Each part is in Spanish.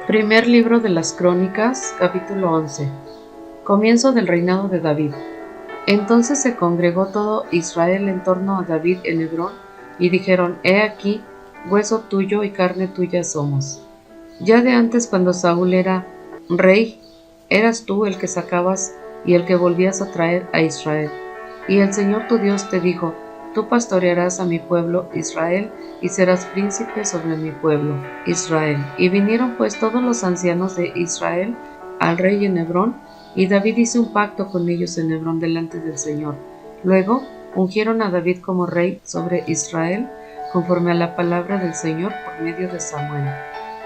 Primer libro de las Crónicas, capítulo 11. Comienzo del reinado de David. Entonces se congregó todo Israel en torno a David en Hebrón, y dijeron: He aquí, hueso tuyo y carne tuya somos. Ya de antes, cuando Saúl era rey, eras tú el que sacabas y el que volvías a traer a Israel. Y el Señor tu Dios te dijo: Tú pastorearás a mi pueblo Israel, y serás príncipe sobre mi pueblo Israel. Y vinieron pues todos los ancianos de Israel al rey en Hebrón, y David hizo un pacto con ellos en Hebrón delante del Señor. Luego ungieron a David como rey sobre Israel, conforme a la palabra del Señor por medio de Samuel.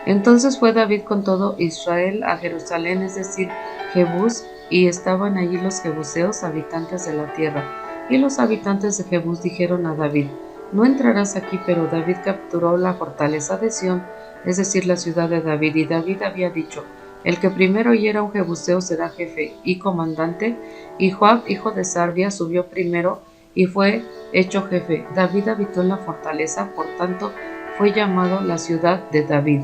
Entonces fue David con todo Israel a Jerusalén, es decir, Jebús, y estaban allí los jebuseos, habitantes de la tierra. Y los habitantes de Jebús dijeron a David: No entrarás aquí. Pero David capturó la fortaleza de Sión, es decir, la ciudad de David. Y David había dicho: El que primero hiera a un jebuseo será jefe y comandante. Y Joab, hijo de Sarvia, subió primero y fue hecho jefe. David habitó en la fortaleza, por tanto fue llamado la ciudad de David.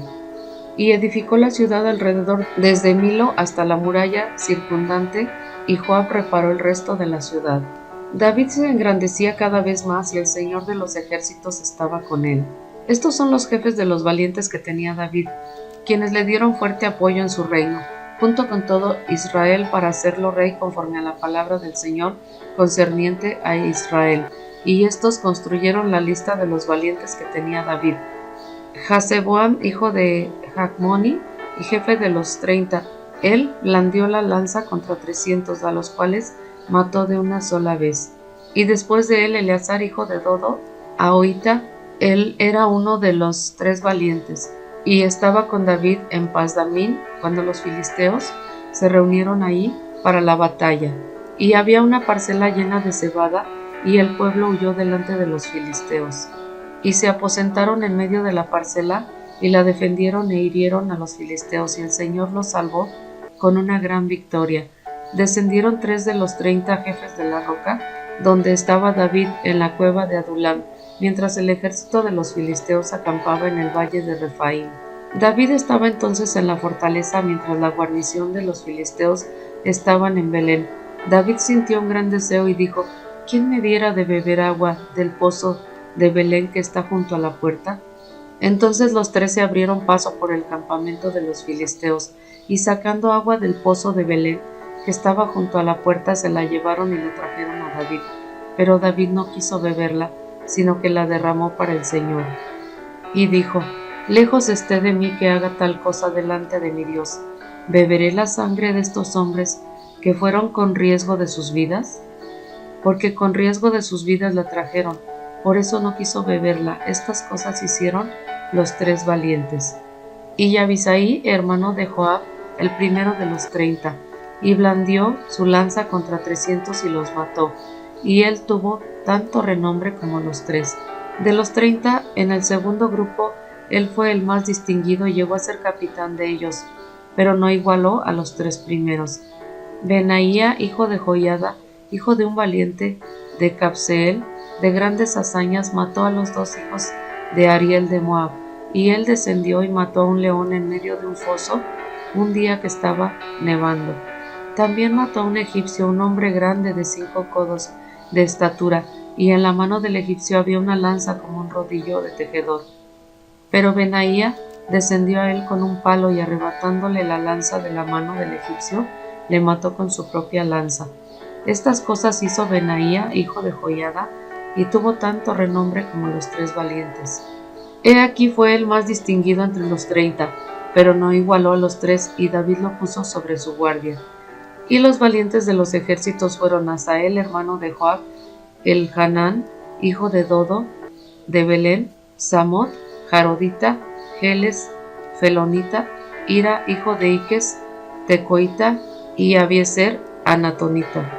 Y edificó la ciudad alrededor, desde Milo hasta la muralla circundante, y Joab reparó el resto de la ciudad. David se engrandecía cada vez más, y el Señor de los ejércitos estaba con él. Estos son los jefes de los valientes que tenía David, quienes le dieron fuerte apoyo en su reino, junto con todo Israel, para hacerlo rey conforme a la palabra del Señor concerniente a Israel. Y estos construyeron la lista de los valientes que tenía David: Jaseboam, hijo de Jacmoni, y jefe de los 30. Él blandió la lanza contra 300, a los cuales mató de una sola vez. Y después de él, Eleazar, hijo de Dodo, Ahoita. Él era uno de los 3 valientes, y estaba con David en Pasdamín cuando los filisteos se reunieron ahí para la batalla. Y había una parcela llena de cebada, y el pueblo huyó delante de los filisteos. Y se aposentaron en medio de la parcela, y la defendieron e hirieron a los filisteos, y el Señor los salvó con una gran victoria. Descendieron 3 de los 30 jefes de la roca, donde estaba David, en la cueva de Adulam, mientras el ejército de los filisteos acampaba en el valle de Refaim. David estaba entonces en la fortaleza, mientras la guarnición de los filisteos estaban en Belén. David sintió un gran deseo y dijo: ¿Quién me diera de beber agua del pozo de Belén que está junto a la puerta? Entonces los 13 abrieron paso por el campamento de los filisteos, y sacando agua del pozo de Belén que estaba junto a la puerta, se la llevaron y la trajeron a David. Pero David no quiso beberla, sino que la derramó para el Señor. Y dijo: Lejos esté de mí que haga tal cosa delante de mi Dios. ¿Beberé la sangre de estos hombres que fueron con riesgo de sus vidas? Porque con riesgo de sus vidas la trajeron. Por eso no quiso beberla. Estas cosas hicieron los 3 valientes. Y Abisaí, hermano de Joab, el primero de los 30, y blandió su lanza contra 300 y los mató. Y él tuvo tanto renombre como los 3. De los 30, en el segundo grupo, él fue el más distinguido y llegó a ser capitán de ellos, pero no igualó a los 3 primeros. Benaía, hijo de Joiada, hijo de un valiente de Cabseel, de grandes hazañas, mató a los 2 hijos de Ariel de Moab, y él descendió y mató a un león en medio de un foso un día que estaba nevando. También mató a un egipcio, un hombre grande de 5 codos de estatura, y en la mano del egipcio había una lanza como un rodillo de tejedor. Pero Benaía descendió a él con un palo, y arrebatándole la lanza de la mano del egipcio, le mató con su propia lanza. Estas cosas hizo Benaía, hijo de Joiada, y tuvo tanto renombre como los 3 valientes. He aquí fue el más distinguido entre los 30, pero no igualó a los 3, y David lo puso sobre su guardia. Y los valientes de los ejércitos fueron Asael, hermano de Joab, el Hanán, hijo de Dodo, de Belén, Samot, Jarodita, Geles, Felonita, Ira, hijo de Iques, Tecoita, y Abiezer, Anatonita,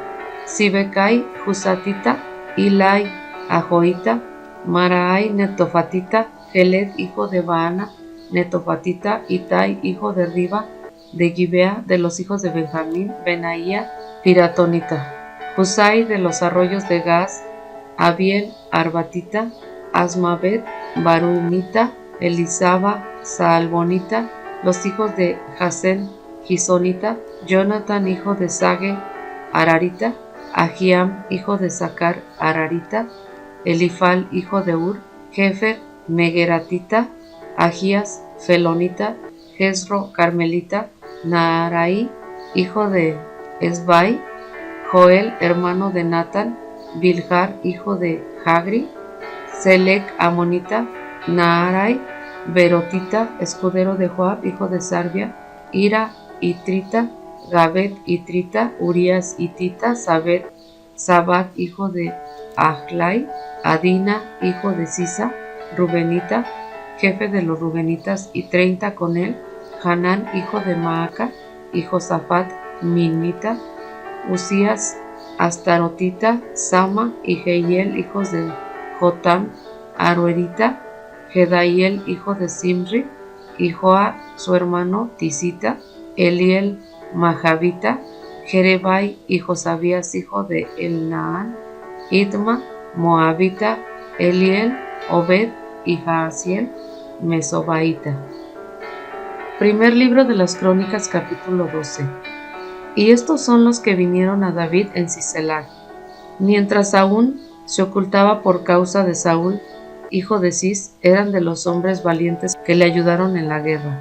Sibecai, Jusatita, Ilai, Ajoita, Maraai, Netofatita, Geled, hijo de Baana, Netofatita, Itai, hijo de Riba, de Gibea, de los hijos de Benjamín, Benaía, Piratonita, Husai, de los arroyos de Gaz, Abiel, Arbatita, Asmavet, Barumita, Elisaba, Saalbonita, los hijos de Jasén Gisonita, Jonathan hijo de Sage Ararita, Ahiam hijo de Sacar Ararita, Elifal hijo de Ur, Jefer Megeratita, Agías Felonita, Jezro Carmelita, Naarai hijo de Esbai, Joel hermano de Natán, Bilhar hijo de Jagri, Selec Amonita, Naarai Berotita, escudero de Joab hijo de Sarbia, Ira Itrita, Gabet Itrita, Urias Itita, Sabat hijo de Ahlai, Adina hijo de Sisa, Rubenita, jefe de los Rubenitas, y 30 con él, Hanán hijo de Maaca, y Josafat Minita, Usías Astarotita, Sama y Jehiel hijos de Jotam Aroerita, Gedaiel hijo de Simri, y Joa su hermano Tisita, Eliel Mahavita, Jerebai y Josabías hijo de Elnaán, Idma Moabita, Eliel, Obed y Jaasiel Mesobaita. Primer libro de las Crónicas, capítulo 12. Y estos son los que vinieron a David en Sicelag, mientras aún se ocultaba por causa de Saúl, hijo de Cis, eran de los hombres valientes que le ayudaron en la guerra.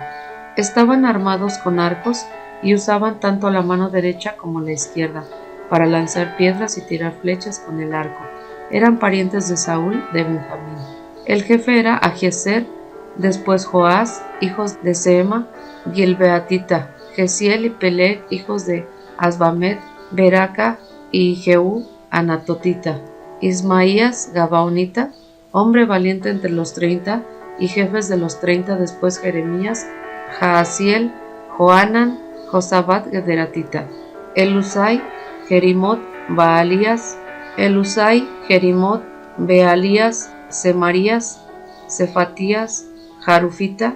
Estaban armados con arcos y usaban tanto la mano derecha como la izquierda para lanzar piedras y tirar flechas con el arco. Eran parientes de Saúl de Benjamín. El jefe era Ahiezer, después Joás, hijos de Sema, Gilbeatita, Gesiel y Peleg, hijos de Asbamet, Beraca y Jehú, Anatotita, Ismaías, Gabaonita, hombre valiente entre los 30, y jefes de los 30 después Jeremías, Jaasiel, Johanan, Josabat Gederatita, Elusai, Jerimot, Baalías, Elusai, Jerimot, Bealías, Semarías, Cefatías, Jarufita,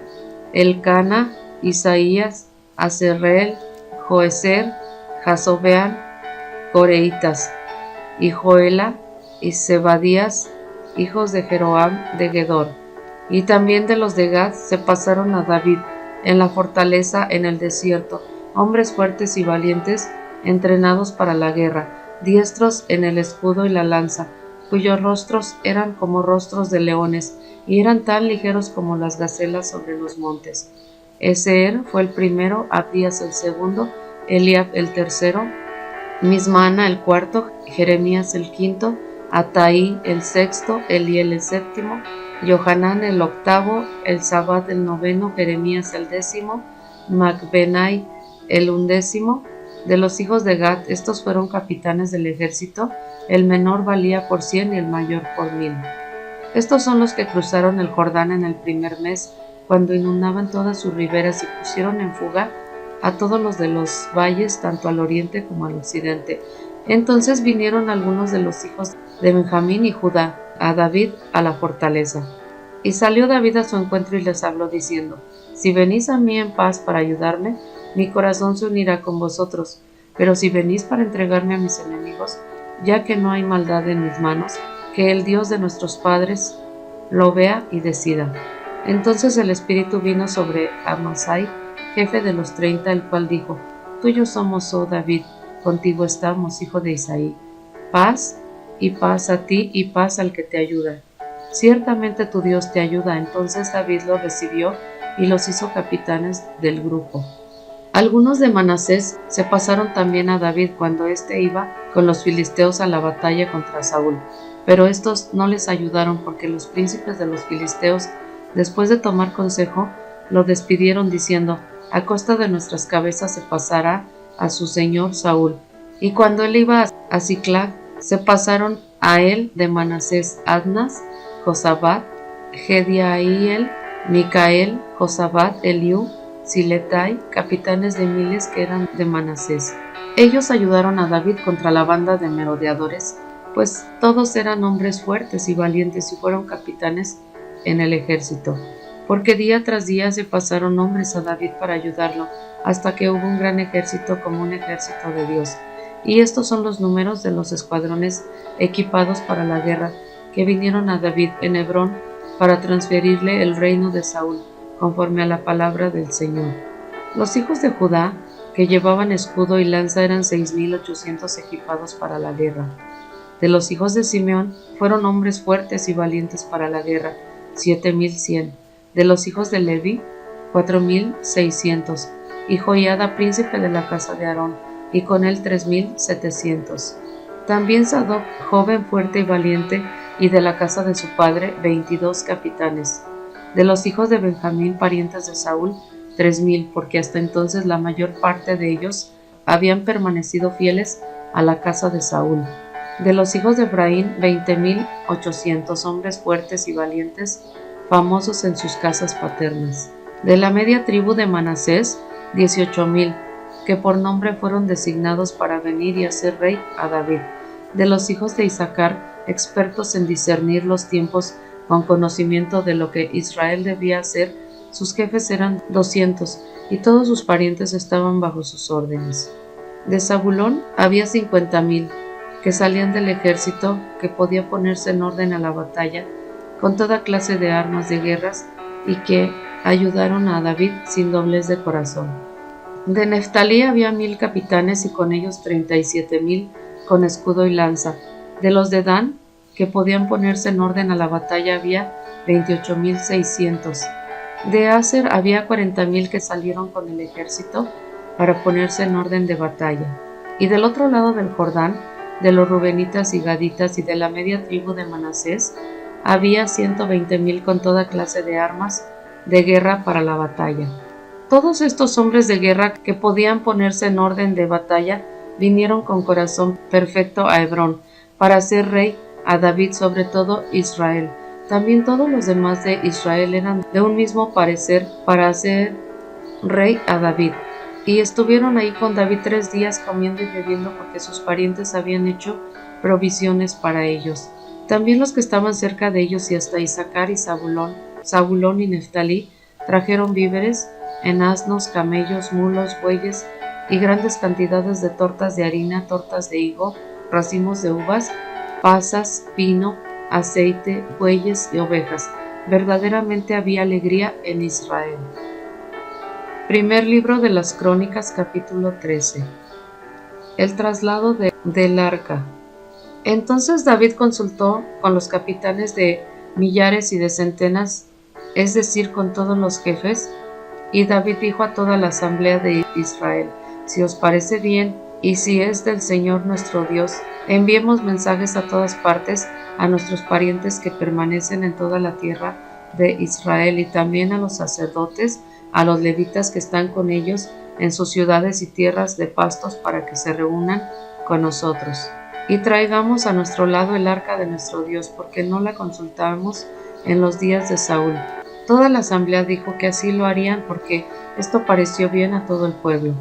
Elcana, Isaías, Azerreel, Joezer, Jasobeán, Coreitas, y Joela y Zebadías, hijos de Jeroam de Gedor. Y también de los de Gad se pasaron a David en la fortaleza en el desierto, hombres fuertes y valientes, entrenados para la guerra, diestros en el escudo y la lanza, cuyos rostros eran como rostros de leones, y eran tan ligeros como las gacelas sobre los montes. Eser fue el primero, Abdías el segundo, Eliab el tercero, Mismana el cuarto, Jeremías el quinto, Ataí el sexto, Eliel el séptimo, Johanán el octavo, Elzabat el noveno, Jeremías el décimo, Macbenai el undécimo. De los hijos de Gad, estos fueron capitanes del ejército, el menor valía por 100 y el mayor por 1000. Estos son los que cruzaron el Jordán en el primer mes, cuando inundaban todas sus riberas y pusieron en fuga a todos los de los valles, tanto al oriente como al occidente. Entonces vinieron algunos de los hijos de Benjamín y Judá a David a la fortaleza. Y salió David a su encuentro y les habló diciendo: si venís a mí en paz para ayudarme, mi corazón se unirá con vosotros, pero si venís para entregarme a mis enemigos, ya que no hay maldad en mis manos, que el Dios de nuestros padres lo vea y decida. Entonces el Espíritu vino sobre Amasai, jefe de los 30, el cual dijo: tuyo somos, oh David, contigo estamos, hijo de Isaí. Paz y paz a ti y paz al que te ayuda. Ciertamente tu Dios te ayuda. Entonces David los recibió y los hizo capitanes del grupo. Algunos de Manasés se pasaron también a David cuando éste iba con los filisteos a la batalla contra Saúl, pero estos no les ayudaron porque los príncipes de los filisteos, después de tomar consejo, lo despidieron diciendo: a costa de nuestras cabezas se pasará a su señor Saúl. Y cuando él iba a Siclag, se pasaron a él de Manasés Adnas, Josabat, Gediaiel, Micael, Josabat, Eliú, Siletai, capitanes de miles que eran de Manasés. Ellos ayudaron a David contra la banda de merodeadores, pues todos eran hombres fuertes y valientes y fueron capitanes en el ejército, porque día tras día se pasaron hombres a David para ayudarlo, hasta que hubo un gran ejército como un ejército de Dios. Y estos son los números de los escuadrones equipados para la guerra que vinieron a David en Hebrón para transferirle el reino de Saúl, conforme a la palabra del Señor. Los hijos de Judá, que llevaban escudo y lanza, eran 6,800 equipados para la guerra. De los hijos de Simeón fueron hombres fuertes y valientes para la guerra, 7,100. De los hijos de Leví, 4,600. Y Joiada, príncipe de la casa de Aarón, y con él 3,700. También Sadoc, joven fuerte y valiente, y de la casa de su padre, 22 capitanes. De los hijos de Benjamín, parientes de Saúl, 3,000, porque hasta entonces la mayor parte de ellos habían permanecido fieles a la casa de Saúl. De los hijos de Efraín, 20,800 hombres fuertes y valientes, famosos en sus casas paternas. De la media tribu de Manasés, 18,000, que por nombre fueron designados para venir y hacer rey a David. De los hijos de Isaacar, expertos en discernir los tiempos con conocimiento de lo que Israel debía hacer, sus jefes eran 200, y todos sus parientes estaban bajo sus órdenes. De Zabulón había 50,000, que salían del ejército, que podía ponerse en orden a la batalla, con toda clase de armas de guerras, y que ayudaron a David sin doblez de corazón. De Neftalí había 1,000 capitanes, y con ellos 37,000 con escudo y lanza. De los de Dan, que podían ponerse en orden a la batalla, había 28,600. De Aser había 40,000 que salieron con el ejército para ponerse en orden de batalla. Y del otro lado del Jordán, de los rubenitas y gaditas y de la media tribu de Manasés, había 120,000 con toda clase de armas de guerra para la batalla. Todos estos hombres de guerra que podían ponerse en orden de batalla vinieron con corazón perfecto a Hebrón para hacer rey a David sobre todo Israel. También todos los demás de Israel eran de un mismo parecer para hacer rey a David. Y estuvieron ahí con David 3 días comiendo y bebiendo, porque sus parientes habían hecho provisiones para ellos. También los que estaban cerca de ellos y hasta Isaacar y Zabulón y Neftalí trajeron víveres en asnos, camellos, mulos, bueyes y grandes cantidades de tortas de harina, tortas de higo, racimos de uvas, pasas, vino, aceite, bueyes y ovejas. Verdaderamente había alegría en Israel. Primer libro de las Crónicas, capítulo 13. El traslado del arca. Entonces David consultó con los capitanes de millares y de centenas, es decir, con todos los jefes, y David dijo a toda la asamblea de Israel: si os parece bien, y si es del Señor nuestro Dios, enviemos mensajes a todas partes a nuestros parientes que permanecen en toda la tierra de Israel, y también a los sacerdotes, a los levitas que están con ellos en sus ciudades y tierras de pastos, para que se reúnan con nosotros. Y traigamos a nuestro lado el arca de nuestro Dios, porque no la consultamos en los días de Saúl. Toda la asamblea dijo que así lo harían, porque esto pareció bien a todo el pueblo.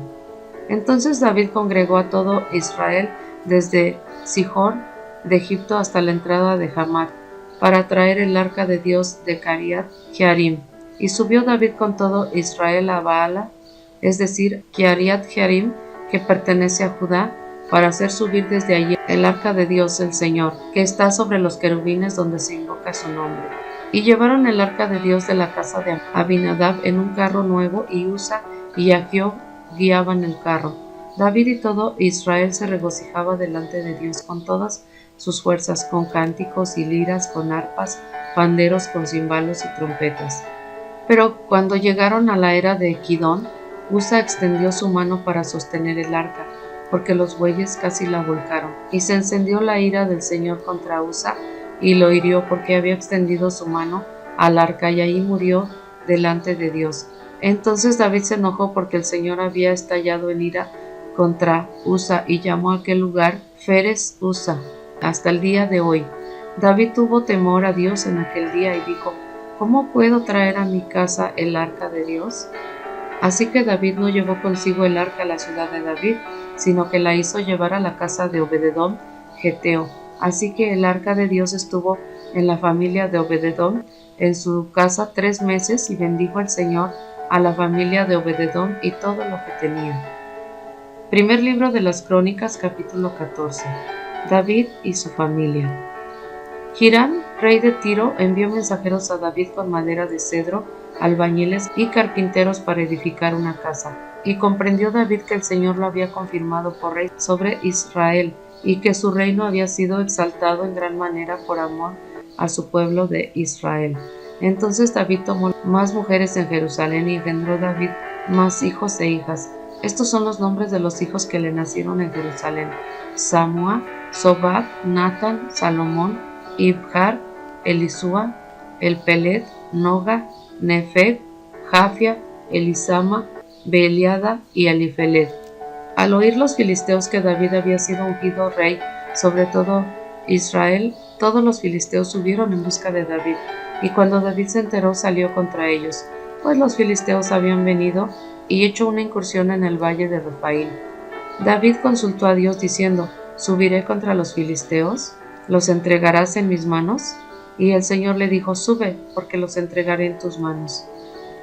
Entonces David congregó a todo Israel desde Sihón de Egipto hasta la entrada de Hamat, para traer el arca de Dios de Kiriat Jearim. Y subió David con todo Israel a Baala, es decir, Kiriat Jearim, que pertenece a Judá, para hacer subir desde allí el arca de Dios el Señor, que está sobre los querubines donde se invoca su nombre. Y llevaron el arca de Dios de la casa de Abinadab en un carro nuevo, y Usa y Ahio guiaban el carro. David y todo Israel se regocijaba delante de Dios con todas sus fuerzas, con cánticos y liras, con arpas, panderos, con cimbalos y trompetas. Pero cuando llegaron a la era de Kidón, Usa extendió su mano para sostener el arca, porque los bueyes casi la volcaron. Y se encendió la ira del Señor contra Usa, y lo hirió porque había extendido su mano al arca, y ahí murió delante de Dios. Entonces David se enojó porque el Señor había estallado en ira contra Usa, y llamó a aquel lugar Feres Usa hasta el día de hoy. David tuvo temor a Dios en aquel día y dijo: ¿cómo puedo traer a mi casa el arca de Dios? Así que David no llevó consigo el arca a la ciudad de David, sino que la hizo llevar a la casa de Obededom Geteo. Así que el arca de Dios estuvo en la familia de Obededom en su casa 3 meses, y bendijo el Señor a la familia de Obededom y todo lo que tenía. Primer libro de las Crónicas, capítulo 14. David y su familia. Hiram, rey de Tiro, envió mensajeros a David con madera de cedro albañiles y carpinteros para edificar una casa. Y comprendió David que el Señor lo había confirmado por rey sobre Israel, y que su reino había sido exaltado en gran manera por amor a su pueblo de Israel. Entonces David tomó más mujeres en Jerusalén y engendró David más hijos e hijas. Estos son los nombres de los hijos que le nacieron en Jerusalén: Samúa, Sobab, Natán, Salomón, Ibjar, Elisúa, Elpelet, Noga, Nefeg, Jafia, Elisama, Beeliada y Elifelet. Al oír los filisteos que David había sido ungido rey sobre todo Israel, todos los filisteos subieron en busca de David, y cuando David se enteró salió contra ellos, pues los filisteos habían venido y hecho una incursión en el valle de Refaín. David consultó a Dios diciendo: ¿Subiré contra los filisteos? ¿Los entregarás en mis manos? Y el Señor le dijo: Sube, porque los entregaré en tus manos.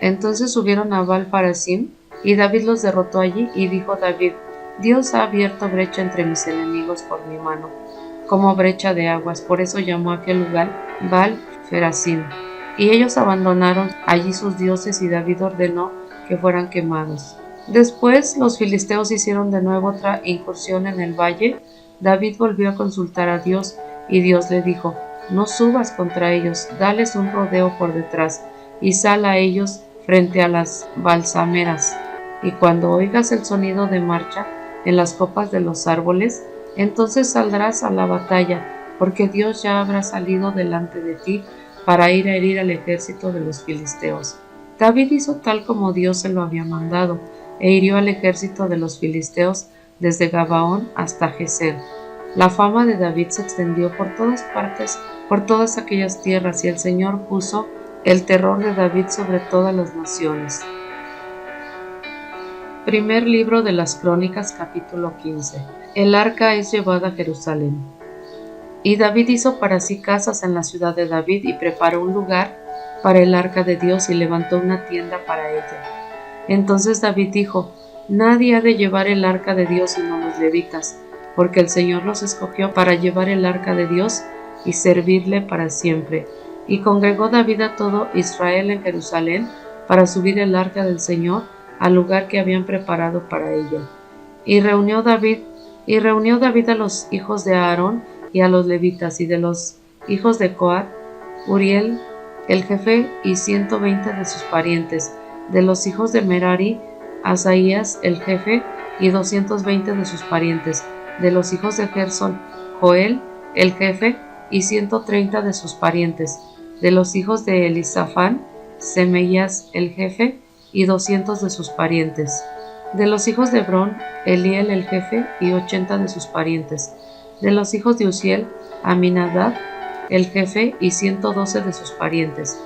Entonces subieron a Baal-Parasim, y David los derrotó allí, y dijo David: Dios ha abierto brecha entre mis enemigos por mi mano, como brecha de aguas. Por eso llamó a aquel lugar Baal-Perasim. Y ellos abandonaron allí sus dioses, y David ordenó que fueran quemados. Después los filisteos hicieron de nuevo otra incursión en el valle. David volvió a consultar a Dios, y Dios le dijo: No subas contra ellos, dales un rodeo por detrás, y sal a ellos frente a las balsameras. Y cuando oigas el sonido de marcha en las copas de los árboles, entonces saldrás a la batalla, porque Dios ya habrá salido delante de ti para ir a herir al ejército de los filisteos. David hizo tal como Dios se lo había mandado, e hirió al ejército de los filisteos desde Gabaón hasta Geser. La fama de David se extendió por todas partes, por todas aquellas tierras, y el Señor puso el terror de David sobre todas las naciones. Primer libro de las Crónicas, capítulo 15. El arca es llevada a Jerusalén. Y David hizo para sí casas en la ciudad de David, y preparó un lugar para el arca de Dios, y levantó una tienda para ella. Entonces David dijo: Nadie ha de llevar el arca de Dios sino los levitas, porque el Señor los escogió para llevar el arca de Dios y servirle para siempre. Y congregó David a todo Israel en Jerusalén para subir el arca del Señor al lugar que habían preparado para ella. Y reunió David a los hijos de Aarón y a los levitas, y de los hijos de Coat, Uriel el jefe y 120 de sus parientes; de los hijos de Merari, Asaías el jefe y 220 de sus parientes; de los hijos de Gersón, Joel el jefe y 130 de sus parientes; de los hijos de Elisafán, Semeías el jefe y 200 de sus parientes; de los hijos de Hebrón, Eliel el jefe y 80 de sus parientes; de los hijos de Uziel, Aminadab el jefe y 112 de sus parientes.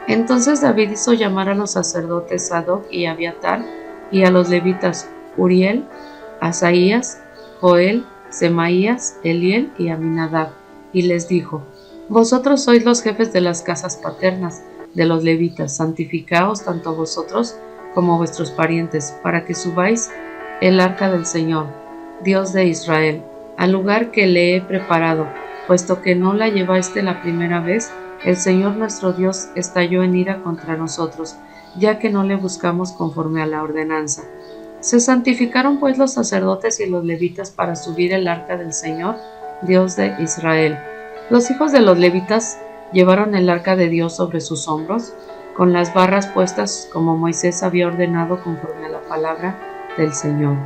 Entonces David hizo llamar a los sacerdotes Sadoc y Abiatar, y a los levitas Uriel, Asaías, Joel, Semaías, Eliel y Aminadab, y les dijo: Vosotros sois los jefes de las casas paternas de los levitas, santificaos tanto vosotros como vuestros parientes, para que subáis el arca del Señor, Dios de Israel, al lugar que le he preparado, puesto que no la llevaste la primera vez. El Señor nuestro Dios estalló en ira contra nosotros, ya que no le buscamos conforme a la ordenanza. Se santificaron pues los sacerdotes y los levitas para subir el arca del Señor, Dios de Israel. Los hijos de los levitas llevaron el arca de Dios sobre sus hombros, con las barras puestas como Moisés había ordenado conforme a la palabra del Señor.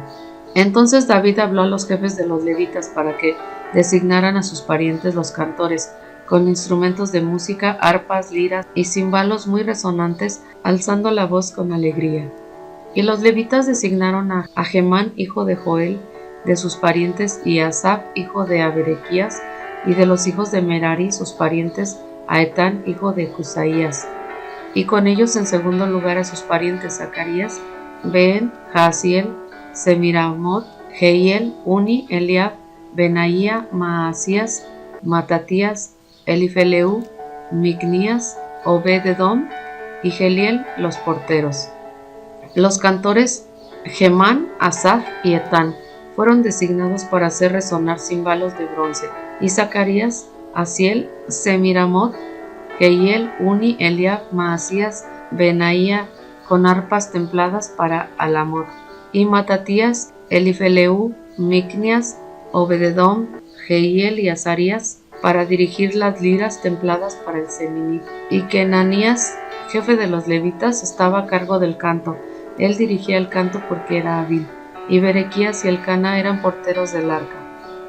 Entonces David habló a los jefes de los levitas para que designaran a sus parientes los cantores, con instrumentos de música, arpas, liras y címbalos muy resonantes, alzando la voz con alegría. Y los levitas designaron a Gemán, hijo de Joel, de sus parientes, y a Asaf, hijo de Aberequías, y de los hijos de Merari, sus parientes, a Etán, hijo de Cusaías. Y con ellos en segundo lugar a sus parientes Zacarías, Ben, Jaasiel, Semiramot, Jehiel, Uni, Eliab, Benaía, Maasías, Matatías, Elifeleu, Micnías, Obed-edom y Geliel, los porteros. Los cantores Gemán, Asaf y Etán fueron designados para hacer resonar címbalos de bronce, y Zacarías, Asiel, Semiramot, Jehiel, Uni, Eliab, Maasías, Benaía con arpas templadas para Alamot, y Matatías, Elifeleu, Micnias, Obededom, Jehiel y Azarías para dirigir las liras templadas para el Seminit. Y Kenanías, jefe de los levitas, estaba a cargo del canto. Él dirigía el canto porque era hábil. Y Berequías y Elcana eran porteros del arca.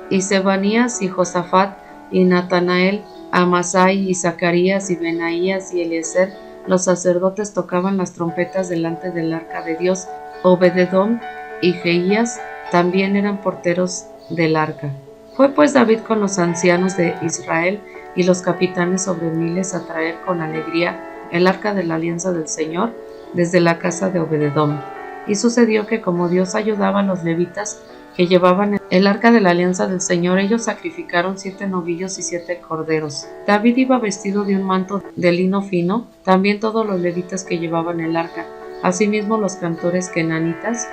Y Sebanías y Josafat y Natanael, Amasai y Zacarías y Benaías y Eliezer, los sacerdotes, tocaban las trompetas delante del arca de Dios. Obededom y Jeías también eran porteros del arca. Fue pues David con los ancianos de Israel y los capitanes sobre miles a traer con alegría el arca de la alianza del Señor desde la casa de Obededom. Y sucedió que como Dios ayudaba a los levitas que llevaban el arca de la alianza del Señor, ellos sacrificaron 7 novillos y 7 corderos. David iba vestido de un manto de lino fino, también todos los levitas que llevaban el arca, asimismo los cantores kenanitas.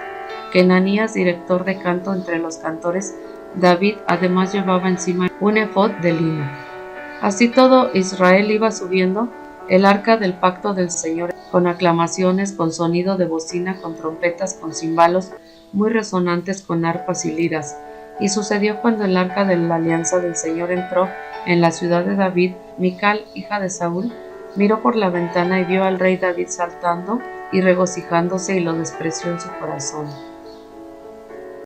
Kenanías, director de canto entre los cantores, David además llevaba encima un efod de lino. Así todo Israel iba subiendo el arca del pacto del Señor con aclamaciones, con sonido de bocina, con trompetas, con címbalos muy resonantes, con arpas y liras. Y sucedió cuando el arca de la alianza del Señor entró en la ciudad de David, Mical, hija de Saúl, miró por la ventana y vio al rey David saltando y regocijándose, y lo despreció en su corazón.